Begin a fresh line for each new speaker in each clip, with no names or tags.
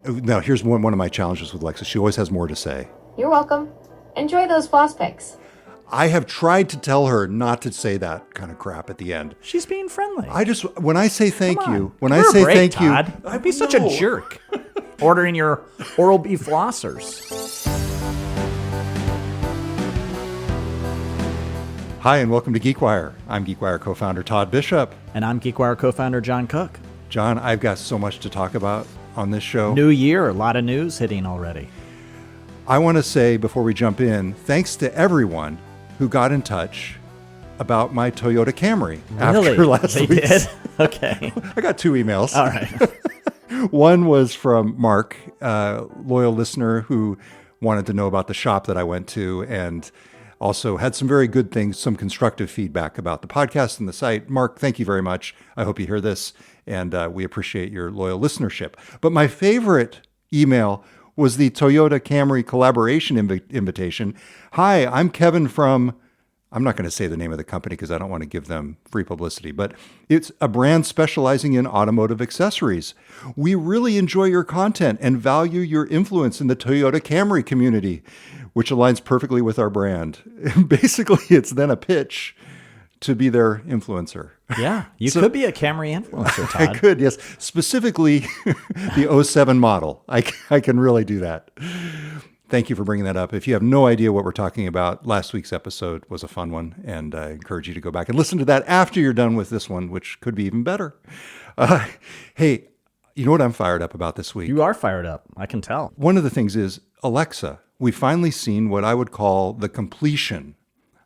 Now, here's one of my challenges with Alexa. She always has more to say.
You're welcome. Enjoy those floss picks.
I have tried to tell her not to say that kind of crap at the end.
She's being friendly.
When I say thank you,
Todd. I'd be such a jerk. Ordering your Oral-B flossers.
Hi, and welcome to GeekWire. I'm GeekWire co-founder Todd Bishop.
And I'm GeekWire co-founder John Cook.
John, I've got so much to talk about on this show.
New year, a lot of news hitting already.
I want to say before we jump in, thanks to everyone who got in touch about my Toyota Camry after last week.
They did? Okay.
I got 2 emails.
All right.
One was from Mark, a loyal listener who wanted to know about the shop that I went to and also had some very good things, some constructive feedback about the podcast and the site. Mark, thank you very much. I hope you hear this, and we appreciate your loyal listenership. But my favorite email was the Toyota Camry collaboration invitation. Hi, I'm Kevin from, I'm not going to say the name of the company because I don't want to give them free publicity, but it's a brand specializing in automotive accessories. We really enjoy your content and value your influence in the Toyota Camry community, which aligns perfectly with our brand. Basically, it's then a pitch to be their influencer.
Yeah, you could be a Camry influencer, Todd.
I could, yes. Specifically, the 07 model. I can really do that. Thank you for bringing that up. If you have no idea what we're talking about, last week's episode was a fun one, and I encourage you to go back and listen to that after you're done with this one, which could be even better. Hey, you know what I'm fired up about this week?
You are fired up. I can tell.
One of the things is Alexa. We've finally seen what I would call the completion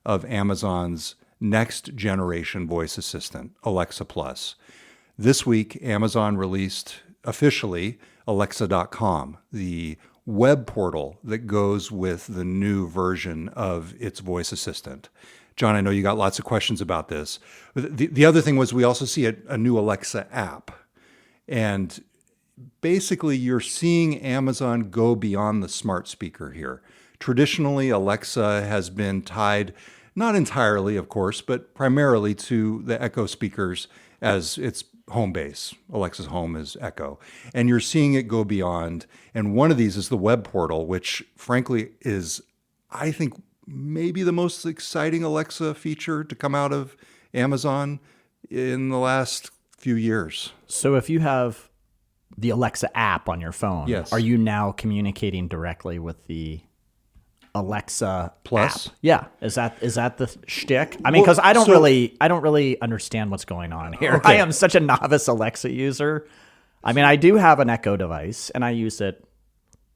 of Amazon's next generation voice assistant, Alexa Plus. This week, Amazon released officially Alexa.com, the web portal that goes with the new version of its voice assistant. John, I know you got lots of questions about this. The other thing was we also see a new Alexa app. And basically, you're seeing Amazon go beyond the smart speaker here. Traditionally, Alexa has been tied, not entirely, of course, but primarily to the Echo speakers as its home base. Alexa's home is Echo. And you're seeing it go beyond. And one of these is the web portal, which frankly is, I think, maybe the most exciting Alexa feature to come out of Amazon in the last few years.
So if you have the Alexa app on your phone,
yes,
are you now communicating directly with the Alexa
Plus
app? Yeah, is that the shtick? I mean, because I don't really understand what's going on here. Okay. I am such a novice Alexa user. I mean, I do have an Echo device, and I use it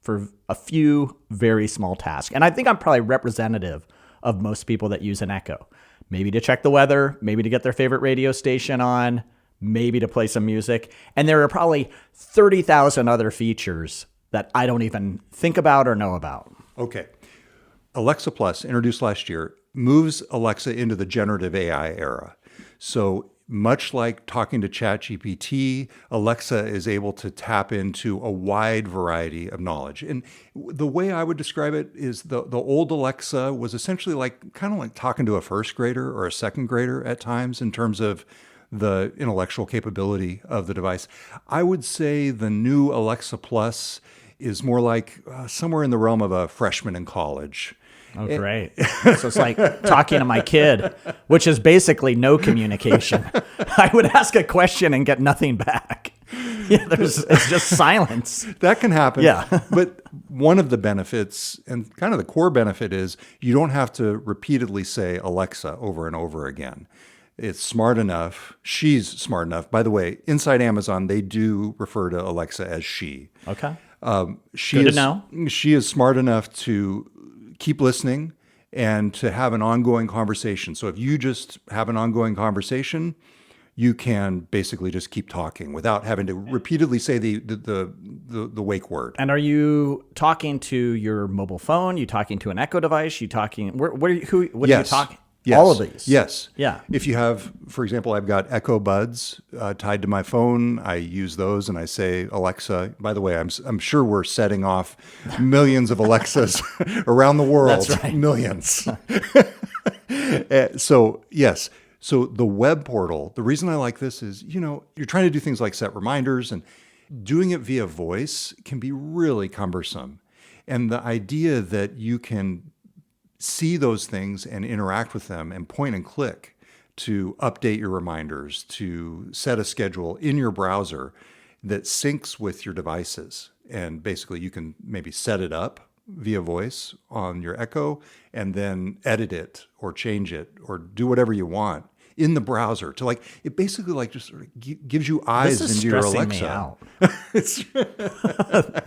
for a few very small tasks. And I think I'm probably representative of most people that use an Echo. Maybe to check the weather, maybe to get their favorite radio station on, maybe to play some music. And there are probably 30,000 other features that I don't even think about or know about.
Okay. Alexa Plus, introduced last year, moves Alexa into the generative AI era. So much like talking to ChatGPT, Alexa is able to tap into a wide variety of knowledge. And the way I would describe it is the old Alexa was essentially kind of like talking to a first grader or a second grader at times in terms of the intellectual capability of the device. I would say the new Alexa Plus is more like somewhere in the realm of a freshman in college.
Oh, great. So it's like talking to my kid, which is basically no communication. I would ask a question and get nothing back. Yeah, it's just silence.
That can happen.
Yeah.
But one of the benefits, and kind of the core benefit, is you don't have to repeatedly say Alexa over and over again. It's smart enough. She's smart enough. By the way, inside Amazon, they do refer to Alexa as she.
Okay.
Good
to know.
She is smart enough to keep listening and to have an ongoing conversation. So if you just have an ongoing conversation, you can basically just keep talking without having to repeatedly say the wake word.
And are you talking to your mobile phone? You talking to an Echo device? You talking? What are you talking?
Yes.
All of these?
Yes.
Yeah.
If you have, for example, I've got Echo Buds tied to my phone. I use those and I say, Alexa. By the way, I'm sure we're setting off millions of Alexas around the world.
That's right.
Millions. So, yes. So the web portal, the reason I like this is, you're trying to do things like set reminders and Doing it via voice can be really cumbersome. And the idea that you can see those things and interact with them and point and click to update your reminders, to set a schedule in your browser that syncs with your devices. And basically you can maybe set it up via voice on your Echo and then edit it or change it or do whatever you want in the browser to it basically just sort of gives you eyes into your Alexa.
Me out.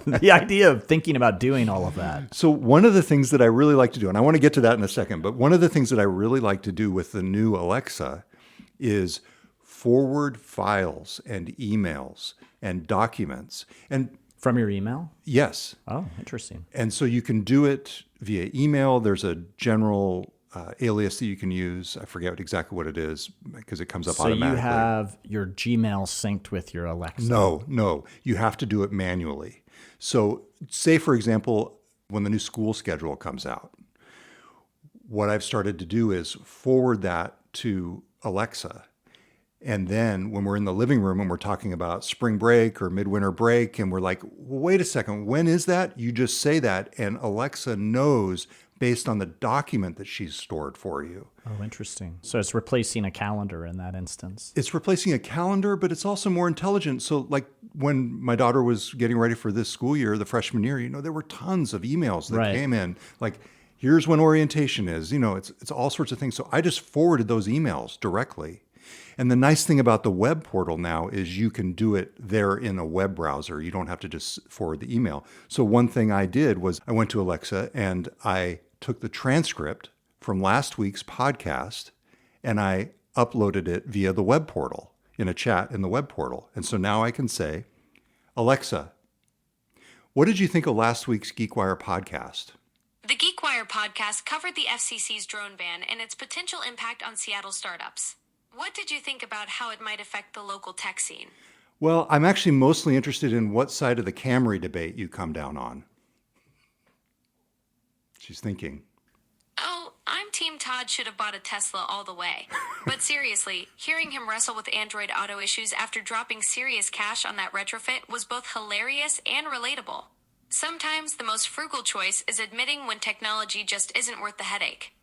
The idea of thinking about doing all of that.
So one of the things that I really like to do, and I want to get to that in a second, but one of the things that I really like to do with the new Alexa is forward files and emails and documents. And
from your email?
Yes.
Oh, interesting.
And so you can do it via email. There's a general alias that you can use. I forget exactly what it is because it comes up automatically.
So you have your Gmail synced with your Alexa?
No. You have to do it manually. So say, for example, when the new school schedule comes out, what I've started to do is forward that to Alexa. And then when we're in the living room and we're talking about spring break or midwinter break, and we're like, well, wait a second, when is that? You just say that, and Alexa knows based on the document that she's stored for you.
Oh, interesting. So it's replacing a calendar in that instance.
It's replacing a calendar, but it's also more intelligent. So when my daughter was getting ready for this school year, the freshman year, there were tons of emails that came in. Here's when orientation is, it's all sorts of things. So I just forwarded those emails directly. And the nice thing about the web portal now is you can do it there in a web browser. You don't have to just forward the email. So one thing I did was I went to Alexa and I took the transcript from last week's podcast and I uploaded it via the web portal in a chat in the web portal. And so now I can say, Alexa, what did you think of last week's GeekWire podcast?
The GeekWire podcast covered the FCC's drone ban and its potential impact on Seattle startups. What did you think about how it might affect the local tech scene?
Well, I'm actually mostly interested in what side of the Camry debate you come down on. She's thinking.
Oh, I'm Team Todd should have bought a Tesla all the way. But seriously, hearing him wrestle with Android Auto issues after dropping serious cash on that retrofit was both hilarious and relatable. Sometimes the most frugal choice is admitting when technology just isn't worth the headache.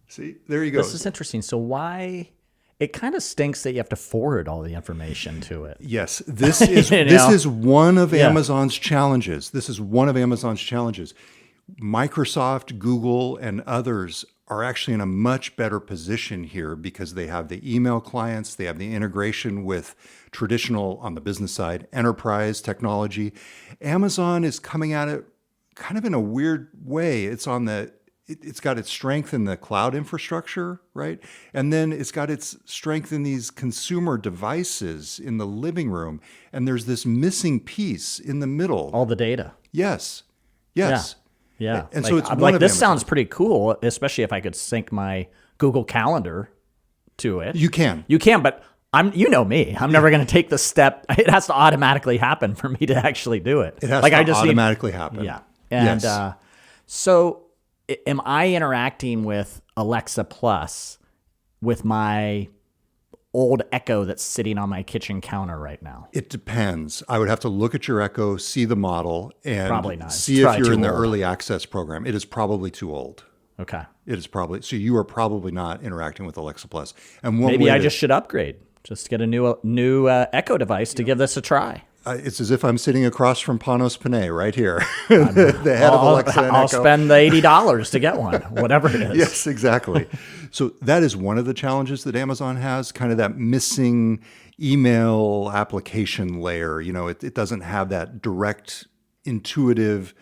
See, there you go.
This is interesting. So why... It kind of stinks that you have to forward all the information to it.
Yes, this is one of Amazon's challenges. This is one of Amazon's challenges. Microsoft, Google, and others are actually in a much better position here because they have the email clients, they have the integration with traditional, on the business side, enterprise technology. Amazon is coming at it kind of in a weird way. It's got its strength in the cloud infrastructure, right? And then it's got its strength in these consumer devices in the living room. And there's this missing piece in the middle.
All the data.
Yes.
Yeah.
And so it's
I'm
one
like,
of
this
Amazon.
sounds pretty cool, especially if I could sync my Google Calendar to it.
You can, but
you know me. I'm never going to take the step. It has to automatically happen for me to actually do it.
It has to automatically happen.
Yeah. And so am I interacting with Alexa Plus with my old Echo that's sitting on my kitchen counter right now?
It depends. I would have to look at your Echo, see the model, and
probably not.
See if you're in the early access program. It is probably too old.
Okay.
It is probably, so you are probably not interacting with Alexa Plus. And
maybe I just should upgrade. Just get a new Echo device to give this a try.
It's as if I'm sitting across from Panos Panay right here, the head of Alexa and
I'll
Echo.
spend the $80 to get one, whatever it is.
Yes, exactly. So that is one of the challenges that Amazon has, kind of that missing email application layer. It doesn't have that direct, intuitive,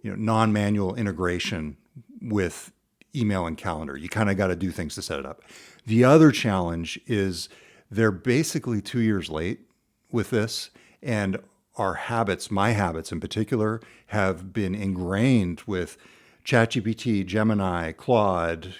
non-manual integration with email and calendar. You kind of got to do things to set it up. The other challenge is they're basically 2 years late with this. And our habits, my habits in particular, have been ingrained with ChatGPT, Gemini, Claude,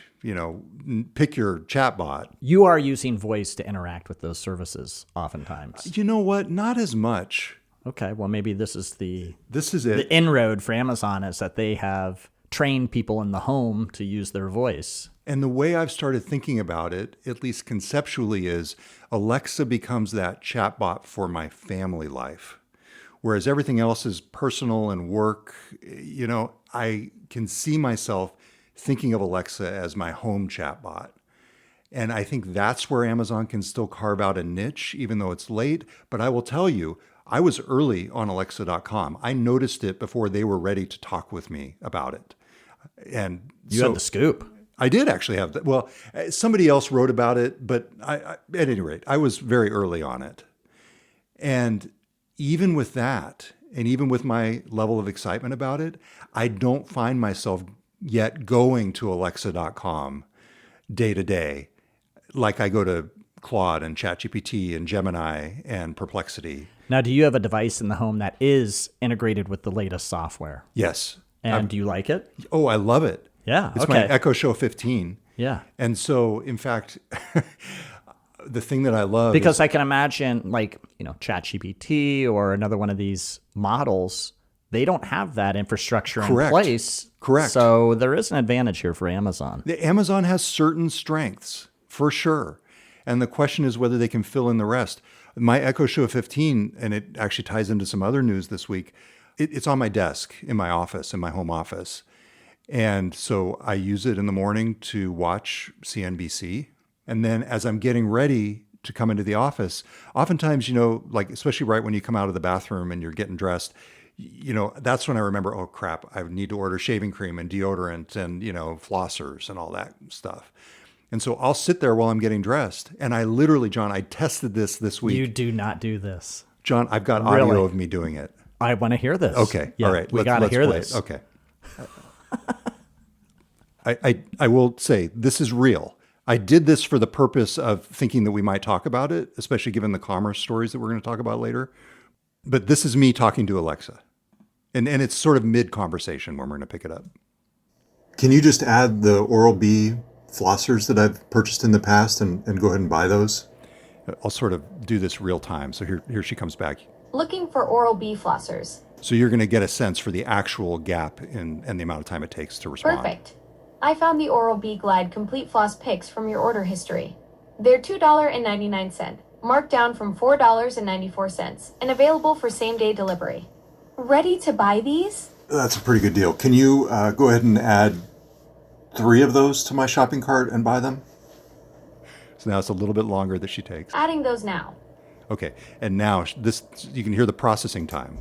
pick your chatbot.
You are using voice to interact with those services oftentimes.
You know what? Not as much.
Okay, well, maybe this is it.
The
inroad for Amazon is that they have trained people in the home to use their voice.
And the way I've started thinking about it, at least conceptually, is Alexa becomes that chatbot for my family life, whereas everything else is personal and work. I can see myself thinking of Alexa as my home chatbot. And I think that's where Amazon can still carve out a niche, even though it's late. But I will tell you, I was early on Alexa.com. I noticed it before they were ready to talk with me about it. And
You had the scoop.
I did actually have that. Well, somebody else wrote about it, but at any rate, I was very early on it. And even with that, and even with my level of excitement about it, I don't find myself yet going to Alexa.com day to day like I go to Claude and ChatGPT and Gemini and Perplexity.
Now, do you have a device in the home that is integrated with the latest software?
Yes.
And do you like it?
Oh, I love it.
Yeah.
It's my Echo Show 15.
Yeah.
And so, in fact, the thing that I love
because
is,
I can imagine ChatGPT or another one of these models, they don't have that infrastructure in place.
Correct.
So there is an advantage here for Amazon.
Amazon has certain strengths for sure. And the question is whether they can fill in the rest. My Echo Show 15, and it actually ties into some other news this week, it's on my desk in my office, in my home office. And so I use it in the morning to watch CNBC. And then as I'm getting ready to come into the office, oftentimes, especially right when you come out of the bathroom and you're getting dressed, that's when I remember, oh crap, I need to order shaving cream and deodorant and, flossers and all that stuff. And so I'll sit there while I'm getting dressed. And I literally, John, I tested this week.
You do not do this.
John, I've got audio of me doing it.
I want to hear this.
Okay.
Yeah,
all right.
We got to hear
play
this.
It. Okay. I will say this is real. I did this for the purpose of thinking that we might talk about it, especially given the commerce stories that we're going to talk about later. But this is me talking to Alexa. And it's sort of mid-conversation when we're going to pick it up.
Can you just add the Oral-B flossers that I've purchased in the past and go ahead and buy those?
I'll sort of do this real time. So here she comes back.
Looking for Oral-B flossers.
So you're going to get a sense for the actual gap and the amount of time it takes to respond.
Perfect. I found the Oral-B Glide Complete Floss Picks from your order history. They're $2.99, marked down from $4.94, and available for same-day delivery. Ready to buy these?
That's a pretty good deal. Can you go ahead and add 3 of those to my shopping cart and buy them?
So now it's a little bit longer that she takes.
Adding those now.
Okay, and now you can hear the processing time.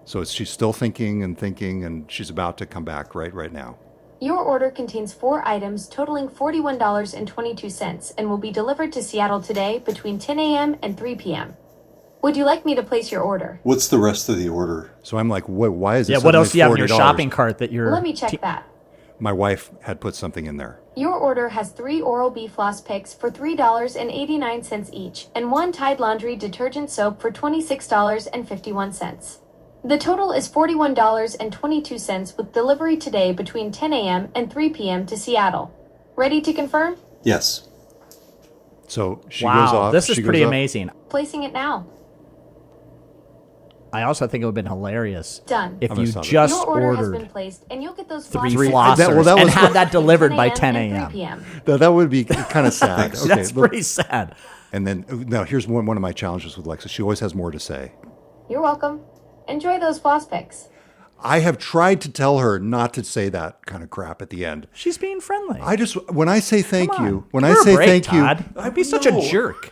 So she's still thinking, and she's about to come back right now.
Your order contains 4 items totaling $41.22 and will be delivered to Seattle today between 10 a.m. and 3 p.m. Would you like me to place your order?
What's the rest of the order?
So I'm like, why is it
what else do you have in
$40?
your shopping cart that you're...
Let me check that.
My wife had put something in there.
Your order has 3 Oral-B floss picks for $3.89 each and 1 Tide laundry detergent soap for $26.51. The total is $41.22 with delivery today between 10 a.m. and 3 p.m. to Seattle. Ready to confirm?
Yes.
So she
wow,
goes off.
This is pretty amazing.
Placing it now.
I also think it would have been hilarious
Done.
if
I'm gonna
you
stop it.
just
Your order has
ordered
been placed, and you'll get those
3
floss picks
flossers
that
and
was-
had that delivered by 10
and
a.m.
3 p.m.
That would be kind of sad. Okay,
That's pretty sad.
And then now here's one of my challenges with Alexa. She always has more to say.
You're welcome. Enjoy those floss picks.
I have tried to tell her not to say that kind of crap at the end.
She's being friendly.
When I say thank
Come on.
you, when
Give
I
her a
say
break,
thank
Todd.
you,
Don't be such a jerk.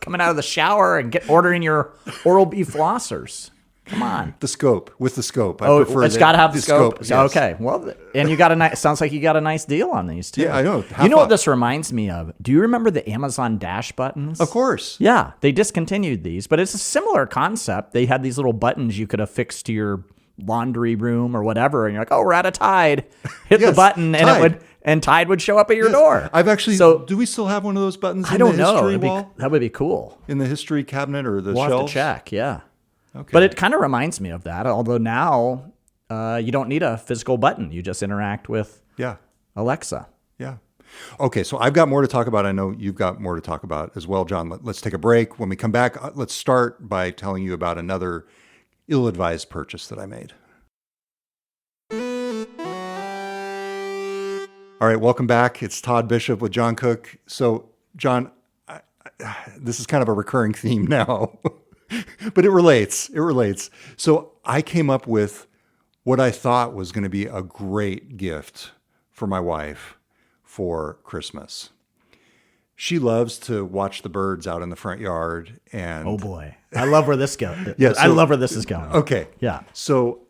Coming out of the shower and ordering your Oral-B flossers. Come on.
with the scope. I
Oh,
prefer
it's got to have the scope.
yes.
Okay. Well, and you got a nice. Sounds like you got a nice deal on these too.
Yeah, I know.
You know
Half
what this reminds me of? Do you remember the Amazon Dash buttons?
Of course.
Yeah, they discontinued these, but it's a similar concept. They had these little buttons you could affix to your laundry room or whatever, and you're like, "Oh, we're out of Tide." Hit the
Yes,
button,
Tide.
and Tide would show up at your
Yes.
door.
I've actually.
So
do we still have one of those buttons?
I
in
don't
the
know.
history wall?
That would be cool.
In the history cabinet or the
We'll
shelves?
have to check. Yeah.
Okay.
But it kind of reminds me of that. Although now you don't need a physical button; you just interact with
Yeah.
Alexa.
Yeah. Okay, so I've got more to talk about. I know you've got more to talk about as well, John. Let's take a break. When we come back, let's start by telling you about another ill-advised purchase that I made. All right, welcome back. It's Todd Bishop with John Cook. So, John, this is kind of a recurring theme now. But it relates. It relates. So I came up with what I thought was going to be a great gift for my wife for Christmas. She loves to watch the birds out in the front yard. And
Oh boy, I love where this goes.
Yeah,
I love where this is going.
okay.
Yeah.
So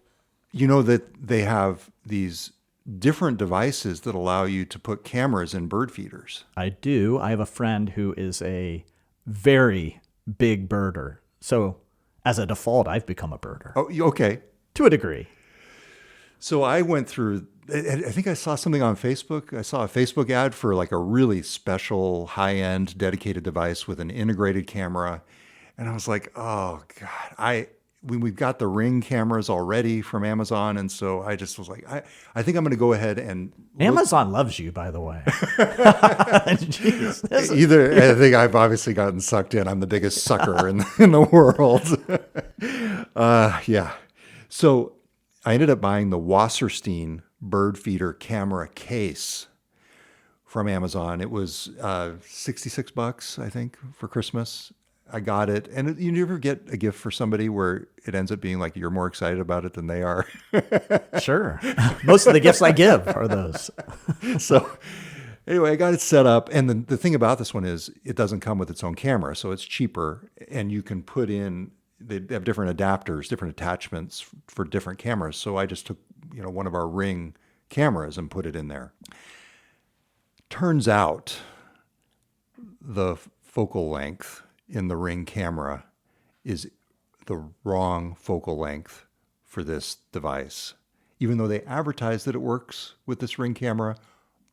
you know that they have these different devices that allow you to put cameras in bird feeders.
I do. I have a friend who is a very big birder. So as a default, I've become a birder.
Oh, okay.
To a degree.
So I went through, I think I saw something on Facebook. I saw a Facebook ad for like a really special high-end dedicated device with an integrated camera. And I was like, oh God, we've got the Ring cameras already from Amazon. And so I just was like, I think I'm going to go ahead and
Amazon loves you, by the way. Jeez,
I think I've obviously gotten sucked in. I'm the biggest sucker in the world. Yeah. So I ended up buying the Wasserstein bird feeder camera case from Amazon. It was $66, I think, for Christmas. I got it. And you never get a gift for somebody where it ends up being like you're more excited about it than they are.
Sure. Most of the gifts I give are those.
So anyway, I got it set up. And the thing about this one is it doesn't come with its own camera. So it's cheaper. And you can put in, they have different adapters, different attachments for different cameras. So I just took, one of our Ring cameras and put it in there. Turns out the focal length in the Ring camera is the wrong focal length for this device. Even though they advertise that it works with this Ring camera,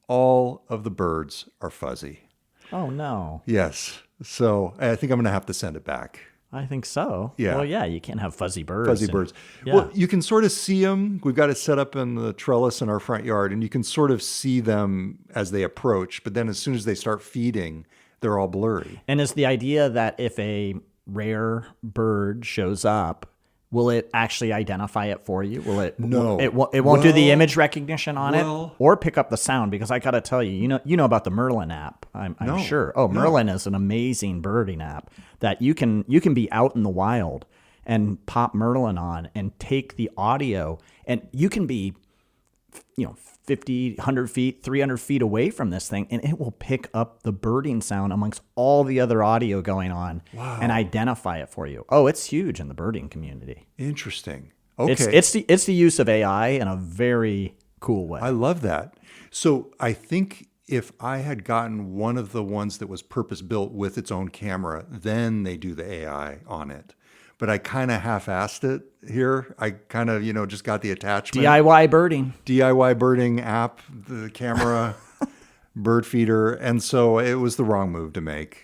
all of the birds are fuzzy.
Oh, no.
Yes. So I think I'm going to have to send it back.
I think so.
Yeah.
Well, yeah, you can't have fuzzy birds.
Fuzzy birds.
Yeah.
Well, you can sort of see them. We've got it set up in the trellis in our front yard, and you can sort of see them as they approach. But then as soon as they start feeding, they're all blurry.
And is the idea that if a rare bird shows up, will it actually identify it for you? Will it?
No.
It won't do the image recognition on it
well-
or pick up the sound, because I got to tell you, you know about the Merlin app. I'm
No.
sure. Oh, Merlin is an amazing birding app that you can be out in the wild and pop Merlin on and take the audio, and you can be 50, 100 feet, 300 feet away from this thing, and it will pick up the birding sound amongst all the other audio going on and identify it for you. Oh, it's huge in the birding community.
Interesting. Okay.
It's the use of AI in a very cool way.
I love that. So I think if I had gotten one of the ones that was purpose-built with its own camera, then they do the AI on it. But I kind of half-assed it here. I kind of, just got the attachment. DIY birding app, the camera, bird feeder. And so it was the wrong move to make.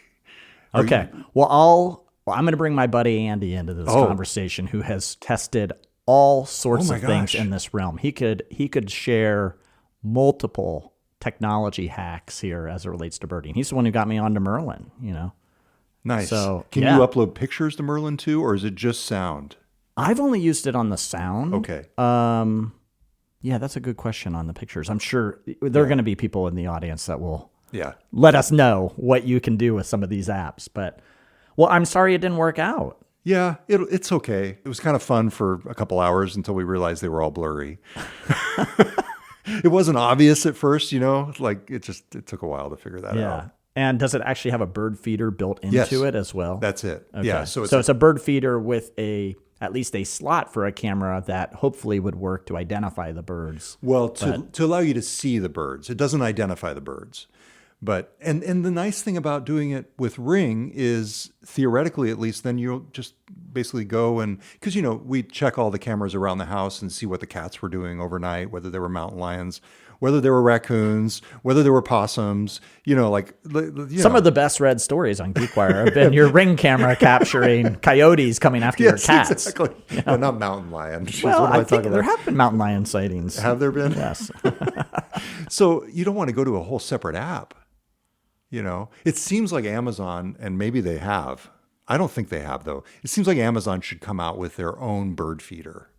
Okay. Well, I'm going to bring my buddy Andy into this conversation, who has tested all sorts of things in this realm. He could share multiple technology hacks here as it relates to birding. He's the one who got me onto Merlin,
Nice.
So,
Can
yeah.
you upload pictures to Merlin too, or is it just sound?
I've only used it on the sound.
Okay.
Yeah, that's a good question on the pictures. I'm sure there are going to be people in the audience that will let us know what you can do with some of these apps. But, well, I'm sorry it didn't work out.
Yeah, it's okay. It was kind of fun for a couple hours until we realized they were all blurry. It wasn't obvious at first, like it took a while to figure that out.
And does it actually have a bird feeder built into it as well?
That's it.
Okay.
Yeah.
So it's a bird feeder with at least a slot for a camera that hopefully would work to identify the birds.
Well, to allow you to see the birds. It doesn't identify the birds. But and the nice thing about doing it with Ring is, theoretically at least, then you'll just basically go and, because we check all the cameras around the house and see what the cats were doing overnight, whether they were mountain lions, whether there were raccoons, whether there were possums,
Some of the best read stories on GeekWire have been your Ring camera capturing coyotes coming after your cats.
Exactly. No, not mountain lion. Jeez,
Well,
what am
I think
talking
there
about?
have been mountain lion sightings.
Have there been?
Yes.
So you don't want to go to a whole separate app. It seems like Amazon, and maybe they have. I don't think they have, though. It seems like Amazon should come out with their own bird feeder.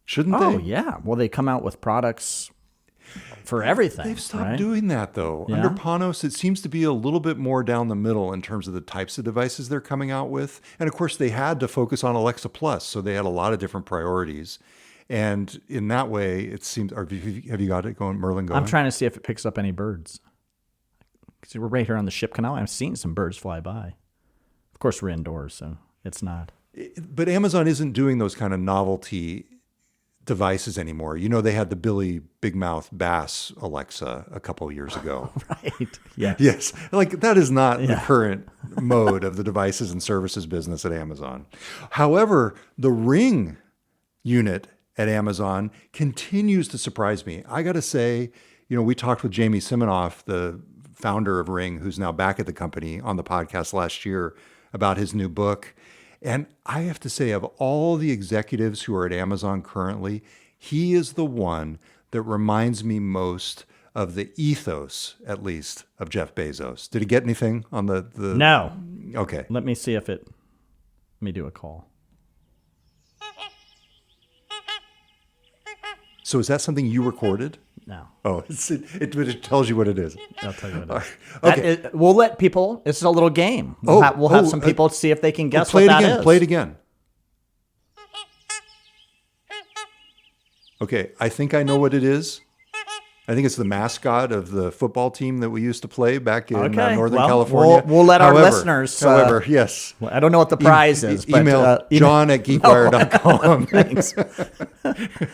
Shouldn't they?
Oh, yeah. Well, they come out with products for everything.
They've stopped
right?
doing that, though.
Yeah?
Under Panos, it seems to be a little bit more down the middle in terms of the types of devices they're coming out with. And of course, they had to focus on Alexa Plus, so they had a lot of different priorities. And in that way, it seems. Have you got it going, Merlin? Going?
I'm trying to see if it picks up any birds. Because we're right here on the ship canal. I've seen some birds fly by. Of course, we're indoors, so it's not.
But Amazon isn't doing those kind of novelty devices anymore. You know, they had the Billy Big Mouth Bass Alexa a couple of years ago.
Right. Yeah.
Yes. Like that is not the current mode of the devices and services business at Amazon. However, the Ring unit at Amazon continues to surprise me. I got to say, you know, we talked with Jamie Siminoff, the founder of Ring, who's now back at the company, on the podcast last year about his new book. And I have to say, of all the executives who are at Amazon currently, he is the one that reminds me most of the ethos, at least, of Jeff Bezos. Did he get anything on the...
No.
Okay.
Let me see if it... Let me do a call.
So is that something you recorded?
No.
Oh, it tells you what it is.
I'll tell you what it is.
Okay.
We'll let people... It's a little game. We'll have some people see if they can guess
play
what
it
that
again.
is.
Play it again. Okay, I think I know what it is. I think it's the mascot of the football team that we used to play back in Northern California.
We'll let our listeners...
However, yes.
I don't know what the prize is, but...
Email John at GeekWire.com.
Thanks.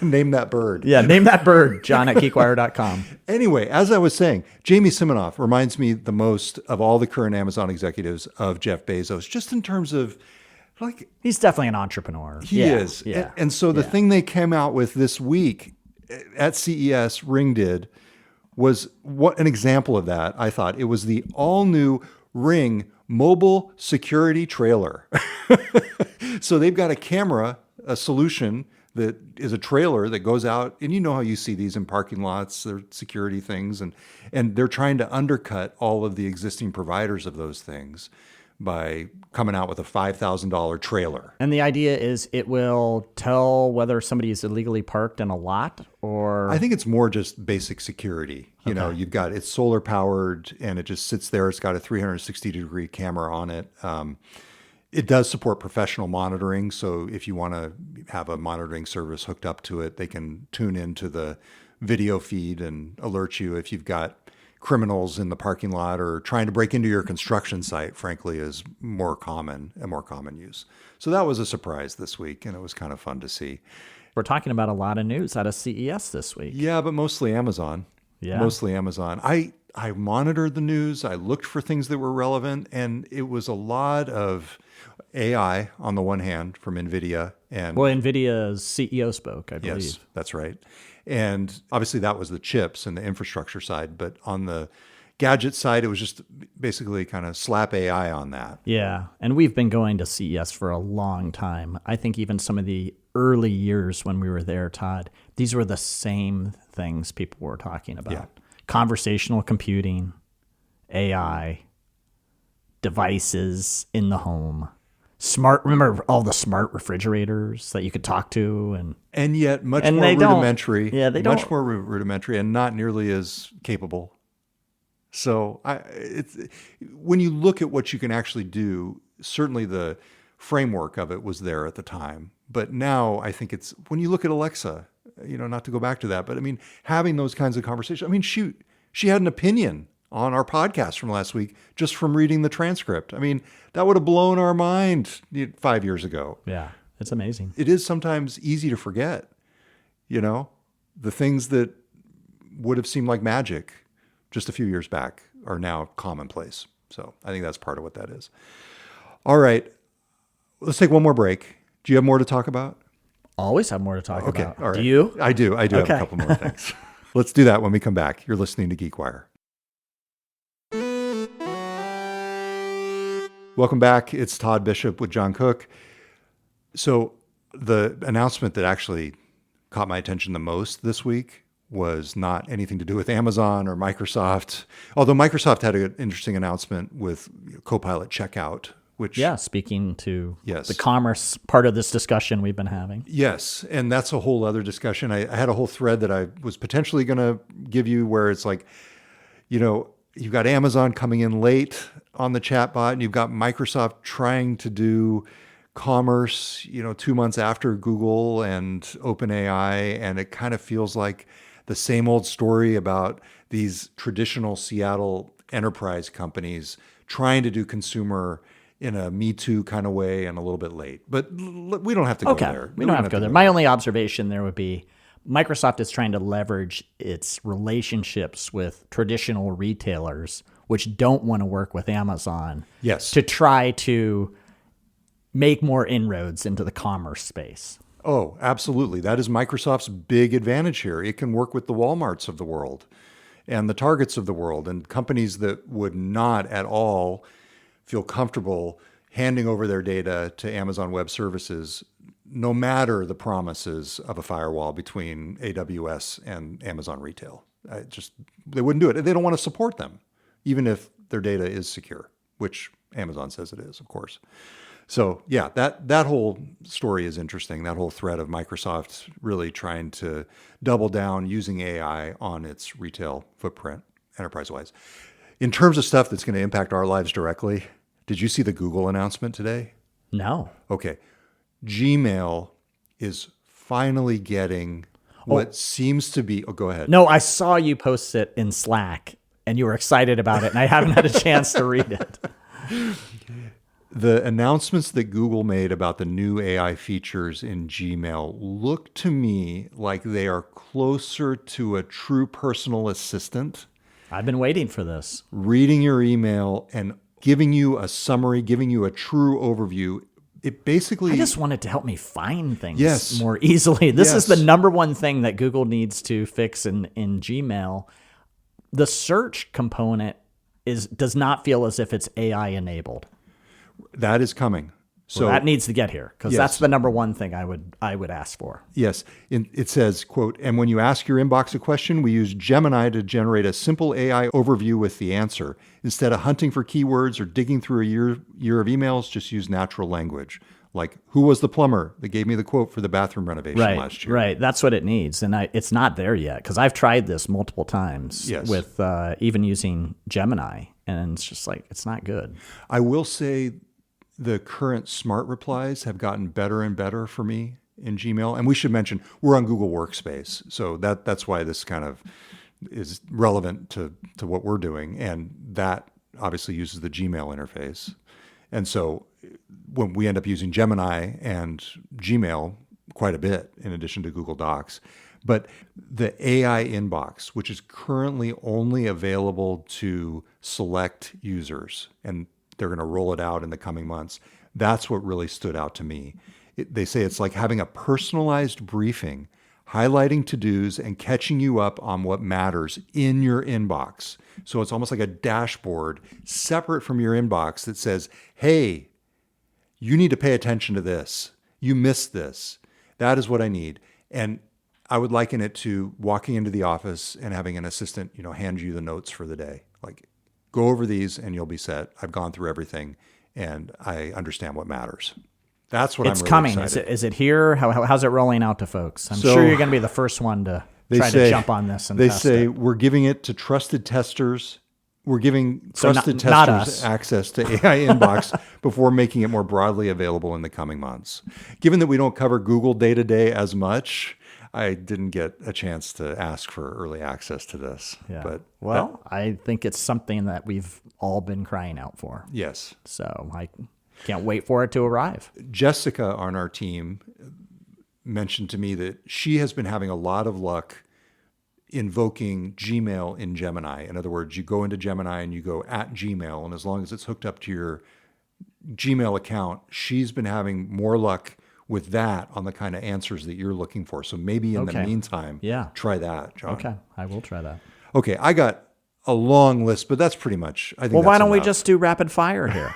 Name that bird.
Yeah, name that bird, John at GeekWire.com.
Anyway, as I was saying, Jamie Siminoff reminds me the most of all the current Amazon executives of Jeff Bezos, just in terms of, like...
He's definitely an entrepreneur.
He is.
Yeah.
And so the thing they came out with this week at CES, Ring did, was what an example of that, I thought. It was the all-new Ring mobile security trailer. So they've got a camera, a solution that is a trailer that goes out, and you know how you see these in parking lots, they're security things, and they're trying to undercut all of the existing providers of those things by coming out with a $5,000 trailer.
And the idea is it will tell whether somebody is illegally parked in a lot, or...
I think it's more just basic security. You know, it's solar powered and it just sits there. It's got a 360-degree camera on it. It does support professional monitoring. So if you want to have a monitoring service hooked up to it, they can tune into the video feed and alert you if you've got criminals in the parking lot or trying to break into your construction site, frankly, is a more common use. So that was a surprise this week, and it was kind of fun to see.
We're talking about a lot of news out of CES this week.
Yeah, but mostly Amazon.
Yeah.
Mostly Amazon. I monitored the news. I looked for things that were relevant, and it was a lot of AI on the one hand from NVIDIA. And
well, NVIDIA's CEO spoke, I believe.
Yes, that's right. And obviously that was the chips and the infrastructure side. But on the gadget side, it was just basically kind of slap AI on that.
Yeah. And we've been going to CES for a long time. I think even some of the early years when we were there, Todd, these were the same things people were talking about.
Yeah.
Conversational computing, AI, devices in the home. Remember all the smart refrigerators that you could talk to, and
yet much more rudimentary.
Yeah, they don't.
Much more rudimentary and not nearly as capable. So when you look at what you can actually do, certainly the framework of it was there at the time. But now I think it's, when you look at Alexa, not to go back to that, but I mean, having those kinds of conversations. I mean, shoot, she had an opinion on our podcast from last week just from reading the transcript. I mean, that would have blown our mind 5 years ago.
Yeah, it's amazing.
It is sometimes easy to forget, the things that would have seemed like magic just a few years back are now commonplace. So I think that's part of what that is. All right, let's take one more break. Do you have more to talk about?
Always have more to talk about.
Okay, all right.
Do you?
I do have a couple more things. Let's do that when we come back. You're listening to GeekWire. Welcome back. It's Todd Bishop with John Cook. So the announcement that actually caught my attention the most this week was not anything to do with Amazon or Microsoft, although Microsoft had an interesting announcement with Copilot Checkout, which
speaking to
Yes.
the commerce part of this discussion we've been having.
Yes, and that's a whole other discussion. I had a whole thread that I was potentially going to give you where it's like, you've got Amazon coming in late on the chatbot, and you've got Microsoft trying to do commerce, 2 months after Google and OpenAI, and it kind of feels like the same old story about these traditional Seattle enterprise companies trying to do consumer in a Me Too kind of way and a little bit late. But we don't have to go there.
We don't have to go there. My only observation there would be Microsoft is trying to leverage its relationships with traditional retailers, which don't want to work with Amazon,
Yes.
to try to make more inroads into the commerce space.
Oh, absolutely. That is Microsoft's big advantage here. It can work with the Walmarts of the world and the Targets of the world and companies that would not at all feel comfortable handing over their data to Amazon Web Services, no matter the promises of a firewall between AWS and Amazon Retail. They wouldn't do it. They don't want to support them, even if their data is secure, which Amazon says it is, of course. So yeah, that whole story is interesting. That whole thread of Microsoft really trying to double down using AI on its retail footprint, enterprise-wise. In terms of stuff that's going to impact our lives directly, did you see the Google announcement today?
No.
Okay. Gmail is finally getting what seems to be... Oh, go ahead.
No, I saw you post it in Slack, and you were excited about it, and I haven't had a chance to read it.
The announcements that Google made about the new AI features in Gmail look to me like they are closer to a true personal assistant.
I've been waiting for this.
Reading your email and giving you a summary, giving you a true overview. It basically...
I just want it to help me find things
Yes.
more easily. This is
Yes.
the number one thing that Google needs to fix in Gmail. The search component does not feel as if it's AI enabled.
That is coming. So
That needs to get here because
Yes.
that's the number one thing I would ask for.
Yes. It says, quote, and when you ask your inbox a question, we use Gemini to generate a simple AI overview with the answer. Instead of hunting for keywords or digging through a year of emails, just use natural language. Like, who was the plumber that gave me the quote for the bathroom renovation last year?
Right. That's what it needs. And it's not there yet because I've tried this multiple times
Yes.
with even using Gemini. And it's just like, it's not good.
I will say the current smart replies have gotten better and better for me in Gmail. And we should mention, we're on Google Workspace. So that's why this kind of is relevant to what we're doing. And that obviously uses the Gmail interface. And so when we end up using Gemini and Gmail quite a bit in addition to Google Docs, but the AI inbox, which is currently only available to select users, and they're going to roll it out in the coming months, that's what really stood out to me. They say it's like having a personalized briefing, highlighting to-dos and catching you up on what matters in your inbox. So it's almost like a dashboard separate from your inbox that says, hey, you need to pay attention to this. You missed this. That is what I need. And I would liken it to walking into the office and having an assistant, hand you the notes for the day. Like, go over these and you'll be set. I've gone through everything and I understand what matters. That's what I'm really
coming.
excited.
Is it here? How's it rolling out to folks? I'm
So,
sure you're going to be the first one to try to jump on this and test
say
it.
we're giving it to trusted testers. We're giving
So
trusted
not
testers
us.
access to AI Inbox before making it more broadly available in the coming months. Given that we don't cover Google day to day as much, I didn't get a chance to ask for early access to this.
Yeah.
But
I think it's something that we've all been crying out for.
yes.
So I can't wait for it to arrive.
Jessica on our team mentioned to me that she has been having a lot of luck invoking Gmail in Gemini. In other words, you go into Gemini and you go at Gmail, and as long as it's hooked up to your Gmail account, she's been having more luck with that on the kind of answers that you're looking for. So maybe in the meantime, try that, John.
Okay, I will try that.
Okay, I got a long list, but that's pretty much, I think
Well, why
that's
don't we
enough.
just do rapid fire here?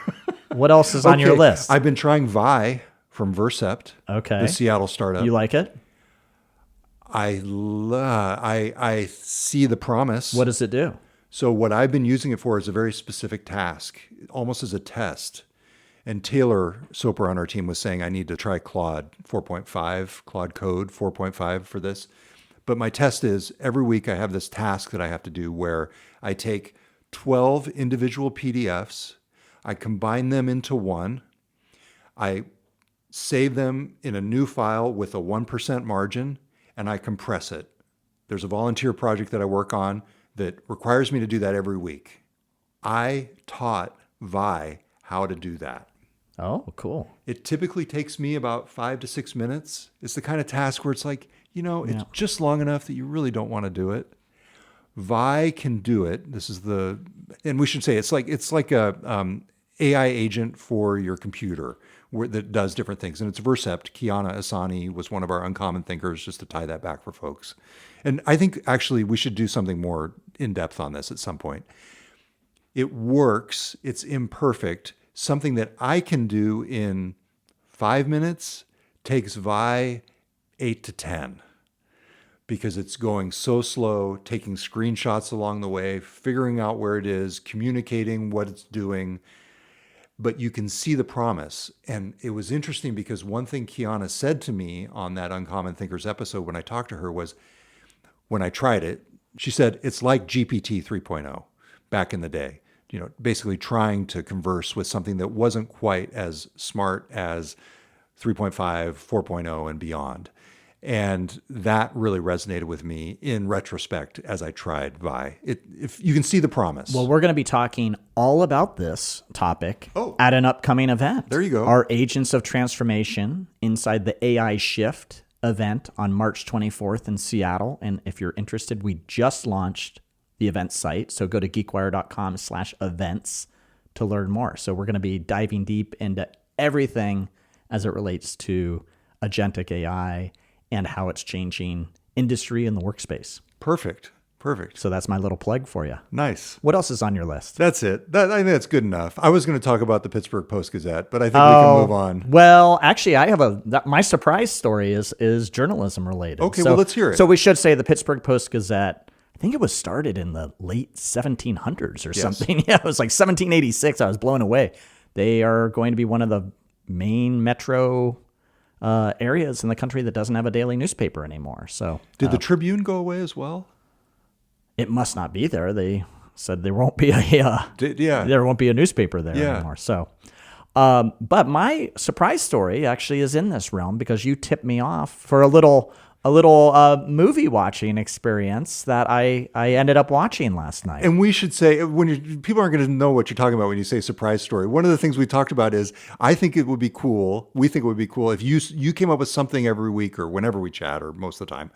What else is on your
Okay,
list?
I've been trying Vi from Vercept,
Okay.
the Seattle startup.
You like it?
I see the promise.
What does it do?
So what I've been using it for is a very specific task, almost as a test. And Taylor Soper on our team was saying I need to try Claude 4.5, Claude Code 4.5 for this. But my test is every week I have this task that I have to do where I take 12 individual PDFs, I combine them into one, I save them in a new file with a 1% margin, and I compress it. There's a volunteer project that I work on that requires me to do that every week. I taught Vi how to do that.
Oh, cool.
It typically takes me about 5 to 6 minutes. It's the kind of task where it's like, it's just long enough that you really don't want to do it. Vi can do it. And we should say it's like a AI agent for your computer that does different things. And it's Vercept. Kiana Asani was one of our uncommon thinkers, just to tie that back for folks. And I think actually we should do something more in depth on this at some point. It works. It's imperfect. Something that I can do in 5 minutes takes Vi 8 to 10 because it's going so slow, taking screenshots along the way, figuring out where it is, communicating what it's doing. But you can see the promise. And it was interesting because one thing Kiana said to me on that Uncommon Thinkers episode when I talked to her was, when I tried it, she said, it's like GPT 3.0 back in the day. Basically trying to converse with something that wasn't quite as smart as 3.5, 4.0 and beyond. And that really resonated with me in retrospect as I tried Vi. If you can see the promise.
Well, we're going to be talking all about this topic at an upcoming event.
There you go.
Our Agents of Transformation inside the AI Shift event on March 24th in Seattle. And if you're interested, we just launched the event site. So go to geekwire.com/events to learn more. So we're going to be diving deep into everything as it relates to agentic AI and how it's changing industry and the workspace.
Perfect.
So that's my little plug for you.
Nice.
What else is on your list?
That's it. I think that's good enough. I was going to talk about the Pittsburgh Post-Gazette, but I think we can move on.
Well, actually, I have my surprise story is journalism related.
Okay, well, let's hear it.
So we should say the Pittsburgh Post-Gazette, I think it was started in the late 1700s or something. Yeah, it was like 1786. I was blown away. They are going to be one of the main metro areas in the country that doesn't have a daily newspaper anymore. So
did the Tribune go away as well?
It must not be there. They said there won't be there won't be a newspaper there anymore. So, but my surprise story actually is in this realm because you tipped me off for a little movie watching experience that I ended up watching last night.
And we should say, people aren't going to know what you're talking about when you say surprise story. One of the things we talked about is, we think it would be cool if you came up with something every week or whenever we chat or most of the time,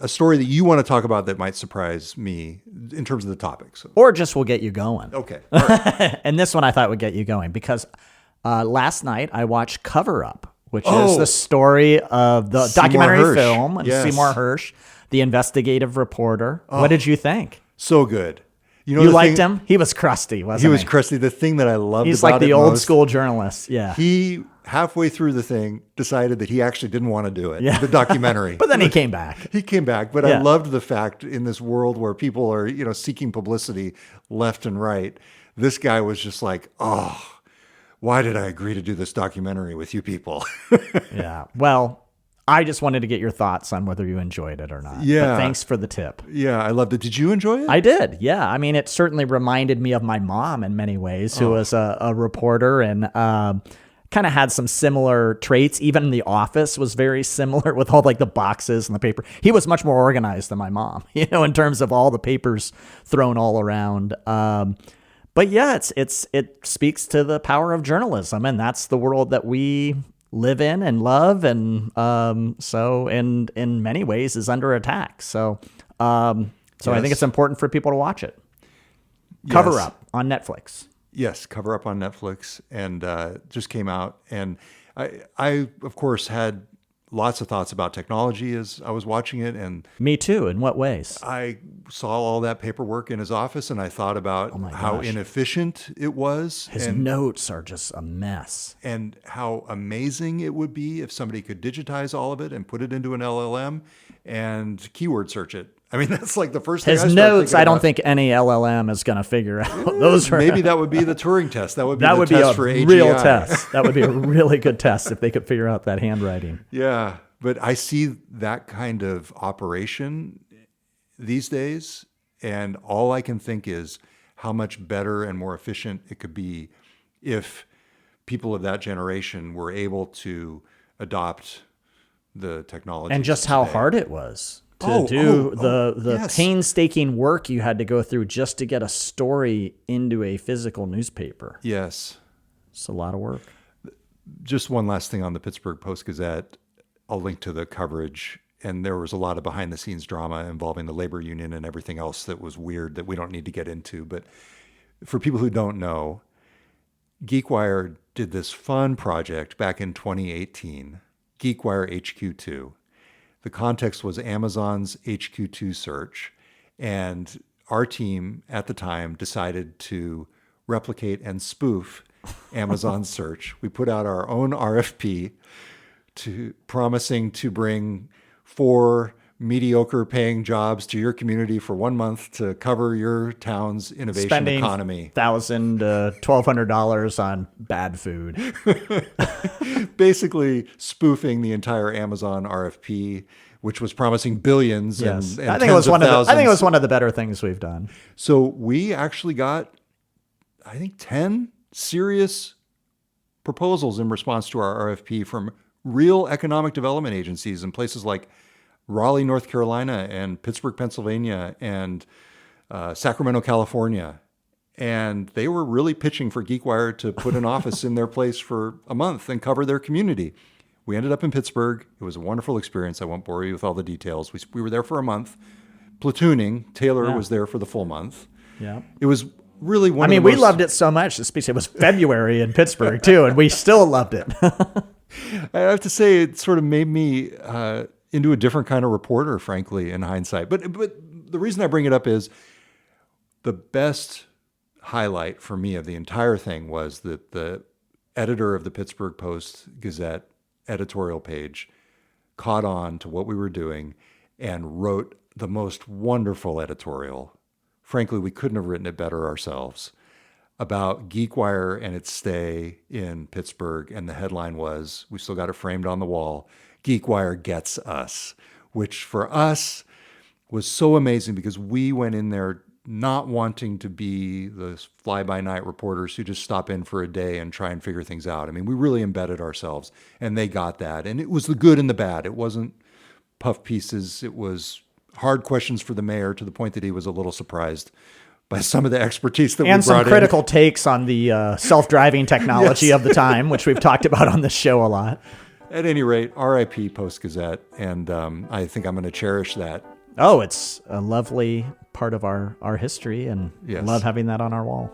a story that you want to talk about that might surprise me in terms of the topics.
Or just will get you going.
Okay. All right.
And this one I thought would get you going because last night I watched Cover Up, which is the story of the documentary film and Seymour Hersh, the investigative reporter. What did you think?
So good.
You liked him? He was crusty, wasn't he?
He was crusty. The thing that I loved
He's
about
like the
it
old
most,
school journalist. Yeah.
He, halfway through the thing, decided that he actually didn't want to do it, the documentary.
But then he came back.
But I loved the fact in this world where people are, seeking publicity left and right, this guy was just like, why did I agree to do this documentary with you people?
Yeah. Well, I just wanted to get your thoughts on whether you enjoyed it or not.
Yeah.
But thanks for the tip.
Yeah, I loved it. Did you enjoy it?
I did. Yeah. I mean, it certainly reminded me of my mom in many ways, who was a reporter and kind of had some similar traits. Even the office was very similar with all like the boxes and the paper. He was much more organized than my mom, in terms of all the papers thrown all around. But yeah, it speaks to the power of journalism, and that's the world that we live in and love, and so in many ways is under attack. So I think it's important for people to watch it. Cover Up on Netflix.
Yes, Cover Up on Netflix, and just came out. And I of course had lots of thoughts about technology as I was watching it. And
me too. In what ways?
I saw all that paperwork in his office, and I thought about how inefficient it was.
His notes are just a mess.
And how amazing it would be if somebody could digitize all of it and put it into an LLM and keyword search it. I mean, that's like the first thing.
His notes, I don't think any LLM is going to figure out. Those are
maybe that would be the Turing test. That would be
that
the
would
test
be
for
a
AGI.
real test. That would be a really good test if they could figure out that handwriting.
Yeah, but I see that kind of operation these days, and all I can think is how much better and more efficient it could be if people of that generation were able to adopt the technology.
And just how hard it was to the
yes.
painstaking work you had to go through just to get a story into a physical newspaper.
Yes.
It's a lot of work.
Just one last thing on the Pittsburgh Post-Gazette. I'll link to the coverage. And there was a lot of behind-the-scenes drama involving the labor union and everything else that was weird that we don't need to get into. But for people who don't know, GeekWire did this fun project back in 2018, GeekWire HQ2. The context was Amazon's HQ2 search, and our team at the time decided to replicate and spoof Amazon's search. We put out our own RFP promising to bring 4 mediocre paying jobs to your community for 1 month to cover your town's innovation
Spending
economy.
$1,000 to $1,200 on bad food.
Basically spoofing the entire Amazon RFP, which was promising billions
Yes,
and
I think it was
tens of
one of the.
thousands.
I think it was one of the better things we've done.
So we actually got, I think, 10 serious proposals in response to our RFP from real economic development agencies in places like Raleigh, North Carolina, and Pittsburgh, Pennsylvania, and Sacramento, California. And they were really pitching for GeekWire to put an office in their place for a month and cover their community. We ended up in Pittsburgh. It was a wonderful experience. I won't bore you with all the details. We were there for a month. Platooning. Taylor was there for the full month.
Yeah.
It was really one
I mean,
of the
we loved it so much. It was February in Pittsburgh too, and we still loved it.
I have to say, it sort of made me into a different kind of reporter, frankly, in hindsight. But the reason I bring it up is the best highlight for me of the entire thing was that the editor of the Pittsburgh Post-Gazette editorial page caught on to what we were doing and wrote the most wonderful editorial. Frankly, we couldn't have written it better ourselves, about GeekWire and its stay in Pittsburgh. And the headline was, we still got it framed on the wall, GeekWire Gets Us, which for us was so amazing because we went in there not wanting to be the fly-by-night reporters who just stop in for a day and try and figure things out. I mean, we really embedded ourselves, and they got that. And it was the good and the bad. It wasn't puff pieces. It was hard questions for the mayor to the point that he was a little surprised by some of the expertise that we brought in.
And some critical takes on the self-driving technology of the time, which we've talked about on this show a lot.
At any rate, RIP Post-Gazette, and I think I'm going to cherish that.
Oh, it's a lovely part of our history, and
Yes.
love having that on our wall.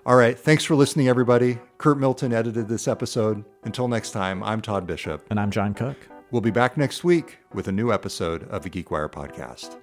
All right, thanks for listening, everybody. Curt Milton edited this episode. Until next time, I'm Todd Bishop.
And I'm John Cook.
We'll be back next week with a new episode of the GeekWire podcast.